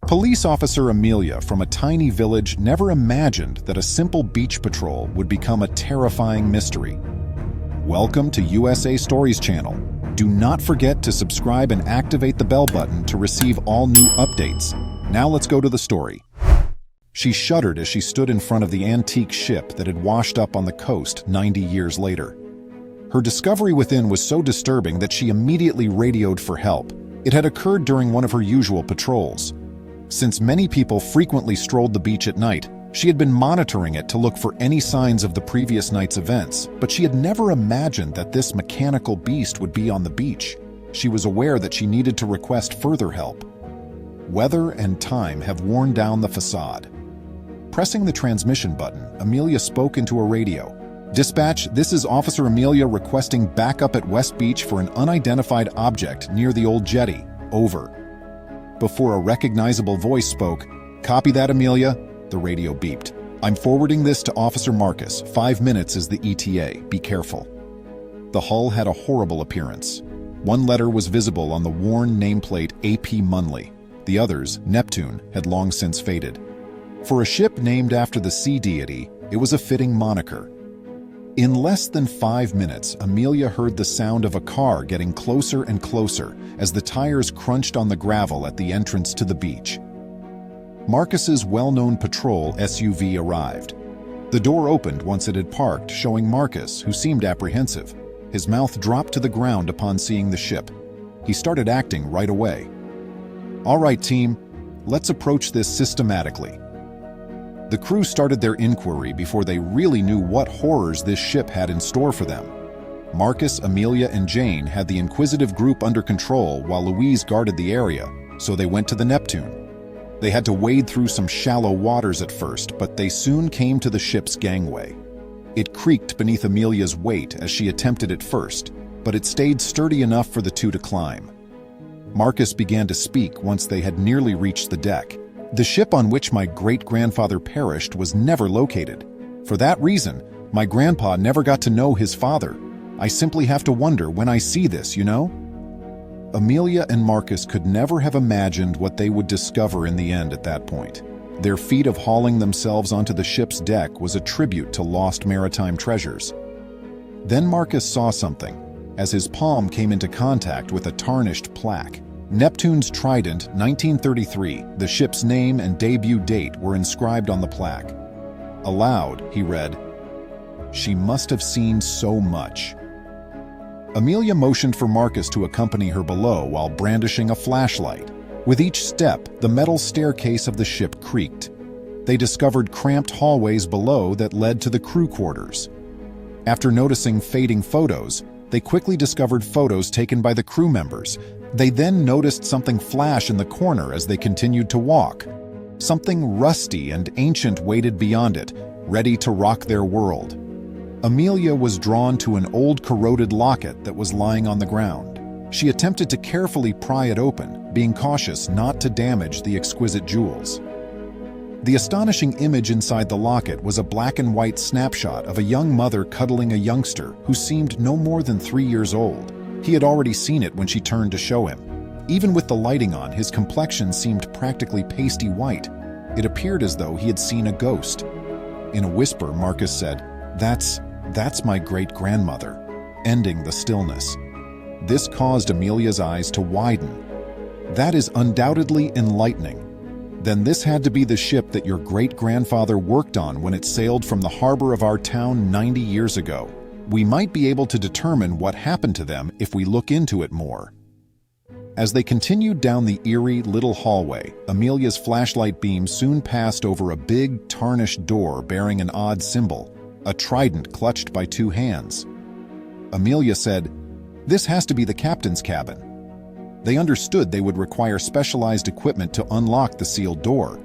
Police officer Amelia from a tiny village never imagined that a simple beach patrol would become a terrifying mystery. Welcome to USA Stories channel. Do not forget to subscribe and activate the bell button to receive all new updates. Now let's go to the story. She shuddered as she stood in front of the antique ship that had washed up on the coast 90 years later. Her discovery within was so disturbing that she immediately radioed for help. It had occurred during one of her usual patrols. Since many people frequently strolled the beach at night, she had been monitoring it to look for any signs of the previous night's events, but she had never imagined that this mechanical beast would be on the beach. She was aware that she needed to request further help. Weather and time have worn down the facade. Pressing the transmission button, Amelia spoke into a radio. "Dispatch, this is Officer Amelia requesting backup at West Beach for an unidentified object near the old jetty. Over." Before a recognizable voice spoke, "Copy that, Amelia," the radio beeped. "I'm forwarding this to Officer Marcus. 5 minutes is the ETA. Be careful." The hull had a horrible appearance. One letter was visible on the worn nameplate AP Munley. The others, Neptune, had long since faded. For a ship named after the sea deity, it was a fitting moniker. In less than 5 minutes, Amelia heard the sound of a car getting closer and closer as the tires crunched on the gravel at the entrance to the beach. Marcus's well-known patrol SUV arrived. The door opened once it had parked, showing Marcus, who seemed apprehensive. His mouth dropped to the ground upon seeing the ship. He started acting right away. "All right, team, let's approach this systematically." The crew started their inquiry before they really knew what horrors this ship had in store for them. Marcus, Amelia, and Jane had the inquisitive group under control while Louise guarded the area, so they went to the Neptune. They had to wade through some shallow waters at first, but they soon came to the ship's gangway. It creaked beneath Amelia's weight as she attempted it first, but it stayed sturdy enough for the two to climb. Marcus began to speak once they had nearly reached the deck. "The ship on which my great-grandfather perished was never located. For that reason, my grandpa never got to know his father. I simply have to wonder when I see this, you know?" Amelia and Marcus could never have imagined what they would discover in the end at that point. Their feat of hauling themselves onto the ship's deck was a tribute to lost maritime treasures. Then Marcus saw something, as his palm came into contact with a tarnished plaque. Neptune's Trident, 1933, the ship's name and debut date were inscribed on the plaque. Aloud, he read, "She must have seen so much." Amelia motioned for Marcus to accompany her below while brandishing a flashlight. With each step, the metal staircase of the ship creaked. They discovered cramped hallways below that led to the crew quarters. After noticing fading photos, they quickly discovered photos taken by the crew members. They then noticed something flash in the corner as they continued to walk. Something rusty and ancient waited beyond it, ready to rock their world. Amelia was drawn to an old corroded locket that was lying on the ground. She attempted to carefully pry it open, being cautious not to damage the exquisite jewels. The astonishing image inside the locket was a black and white snapshot of a young mother cuddling a youngster who seemed no more than 3 years old. He had already seen it when she turned to show him. Even with the lighting on, his complexion seemed practically pasty white. It appeared as though he had seen a ghost. In a whisper, Marcus said, That's my great-grandmother," ending the stillness. This caused Amelia's eyes to widen. "That is undoubtedly enlightening. Then this had to be the ship that your great-grandfather worked on when it sailed from the harbor of our town 90 years ago. We might be able to determine what happened to them if we look into it more." As they continued down the eerie little hallway, Amelia's flashlight beam soon passed over a big, tarnished door bearing an odd symbol, a trident clutched by 2 hands. Amelia said, "This has to be the captain's cabin." They understood they would require specialized equipment to unlock the sealed door.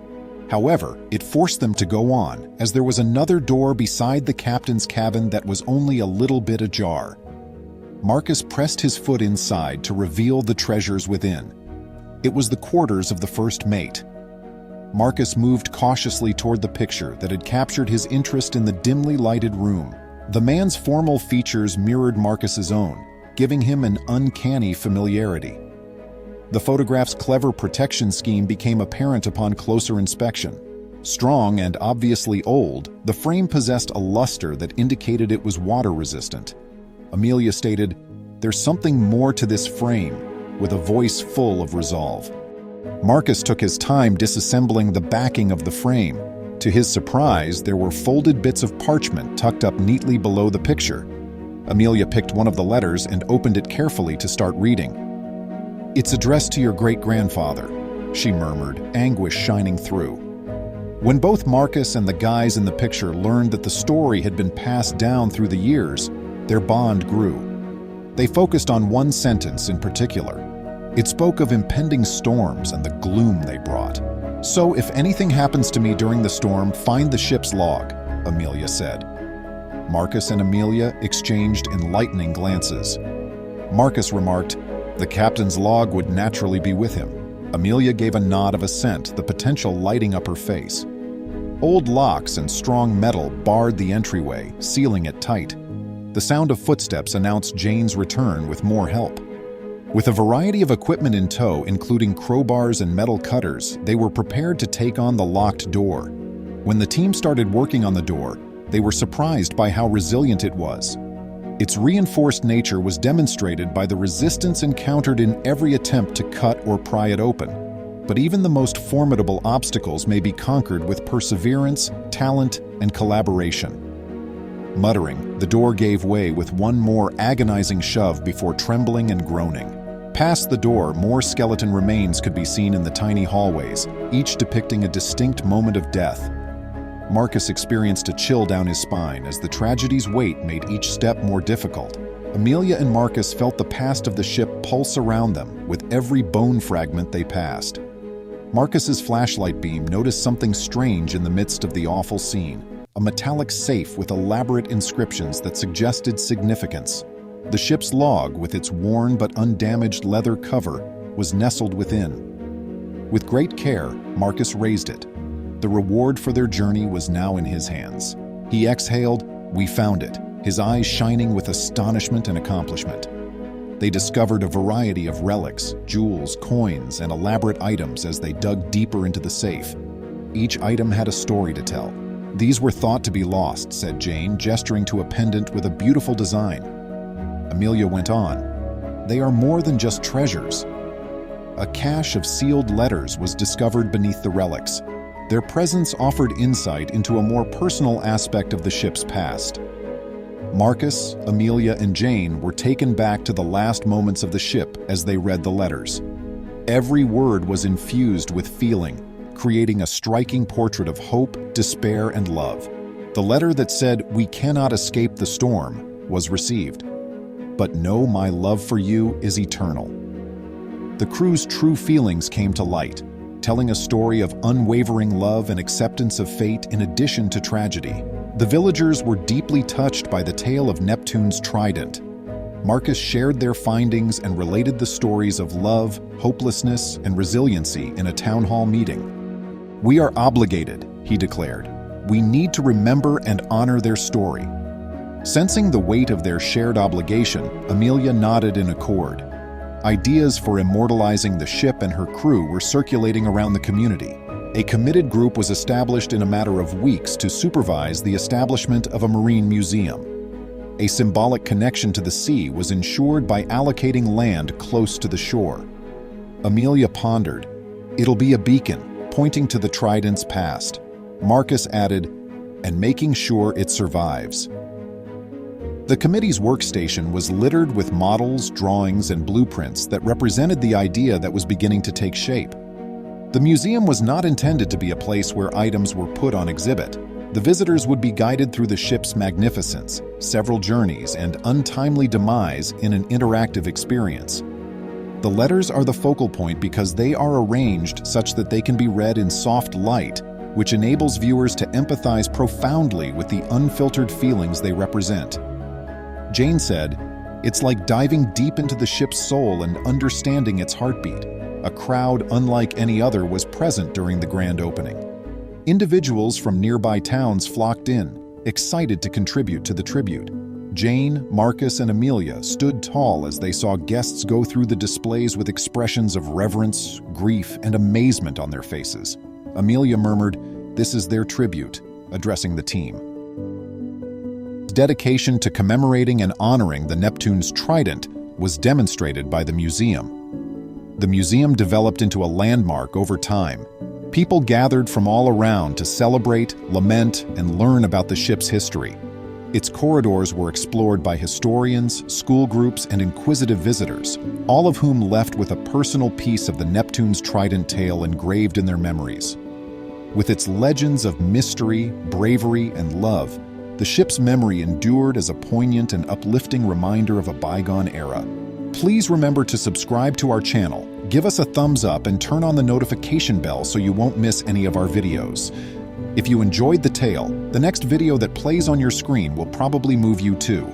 However, it forced them to go on, as there was another door beside the captain's cabin that was only a little bit ajar. Marcus pressed his foot inside to reveal the treasures within. It was the quarters of the first mate. Marcus moved cautiously toward the picture that had captured his interest in the dimly lighted room. The man's formal features mirrored Marcus's own, giving him an uncanny familiarity. The photograph's clever protection scheme became apparent upon closer inspection. Strong and obviously old, the frame possessed a luster that indicated it was water-resistant. Amelia stated, "There's something more to this frame," with a voice full of resolve. Marcus took his time disassembling the backing of the frame. To his surprise, there were folded bits of parchment tucked up neatly below the picture. Amelia picked one of the letters and opened it carefully to start reading. "It's addressed to your great-grandfather," she murmured, anguish shining through. When both Marcus and the guys in the picture learned that the story had been passed down through the years, their bond grew. They focused on one sentence in particular. It spoke of impending storms and the gloom they brought. "So if anything happens to me during the storm, find the ship's log," Amelia said. Marcus and Amelia exchanged enlightening glances. Marcus remarked, "The captain's log would naturally be with him." Amelia gave a nod of assent, the potential lighting up her face. Old locks and strong metal barred the entryway, sealing it tight. The sound of footsteps announced Jane's return with more help. With a variety of equipment in tow, including crowbars and metal cutters, they were prepared to take on the locked door. When the team started working on the door, they were surprised by how resilient it was. Its reinforced nature was demonstrated by the resistance encountered in every attempt to cut or pry it open. But even the most formidable obstacles may be conquered with perseverance, talent, and collaboration. Muttering, the door gave way with one more agonizing shove before trembling and groaning. Past the door, more skeleton remains could be seen in the tiny hallways, each depicting a distinct moment of death. Marcus experienced a chill down his spine as the tragedy's weight made each step more difficult. Amelia and Marcus felt the past of the ship pulse around them with every bone fragment they passed. Marcus's flashlight beam noticed something strange in the midst of the awful scene, a metallic safe with elaborate inscriptions that suggested significance. The ship's log, with its worn but undamaged leather cover, was nestled within. With great care, Marcus raised it. The reward for their journey was now in his hands. He exhaled, "We found it," his eyes shining with astonishment and accomplishment. They discovered a variety of relics, jewels, coins, and elaborate items as they dug deeper into the safe. Each item had a story to tell. "These were thought to be lost," said Jane, gesturing to a pendant with a beautiful design. Amelia went on, "They are more than just treasures." A cache of sealed letters was discovered beneath the relics. Their presence offered insight into a more personal aspect of the ship's past. Marcus, Amelia, and Jane were taken back to the last moments of the ship as they read the letters. Every word was infused with feeling, creating a striking portrait of hope, despair, and love. The letter that said, "We cannot escape the storm," was received. "But know my love for you is eternal." The crew's true feelings came to light, telling a story of unwavering love and acceptance of fate in addition to tragedy. The villagers were deeply touched by the tale of Neptune's trident. Marcus shared their findings and related the stories of love, hopelessness, and resiliency in a town hall meeting. "We are obligated," he declared. "We need to remember and honor their story." Sensing the weight of their shared obligation, Amelia nodded in accord. Ideas for immortalizing the ship and her crew were circulating around the community. A committed group was established in a matter of weeks to supervise the establishment of a marine museum. A symbolic connection to the sea was ensured by allocating land close to the shore. Amelia pondered, "It'll be a beacon, pointing to the trident's past." Marcus added, "and making sure it survives." The committee's workstation was littered with models, drawings, and blueprints that represented the idea that was beginning to take shape. The museum was not intended to be a place where items were put on exhibit. The visitors would be guided through the ship's magnificence, several journeys, and untimely demise in an interactive experience. The letters are the focal point because they are arranged such that they can be read in soft light, which enables viewers to empathize profoundly with the unfiltered feelings they represent. Jane said, "It's like diving deep into the ship's soul and understanding its heartbeat." A crowd unlike any other was present during the grand opening. Individuals from nearby towns flocked in, excited to contribute to the tribute. Jane, Marcus, and Amelia stood tall as they saw guests go through the displays with expressions of reverence, grief, and amazement on their faces. Amelia murmured, "This is their tribute," addressing the team. Dedication to commemorating and honoring the Neptune's trident was demonstrated by the museum. The museum developed into a landmark over time. People gathered from all around to celebrate, lament, and learn about the ship's history. Its corridors were explored by historians, school groups, and inquisitive visitors, all of whom left with a personal piece of the Neptune's trident tale engraved in their memories. With its legends of mystery, bravery, and love, the ship's memory endured as a poignant and uplifting reminder of a bygone era. Please remember to subscribe to our channel, give us a thumbs up, and turn on the notification bell so you won't miss any of our videos. If you enjoyed the tale, the next video that plays on your screen will probably move you too.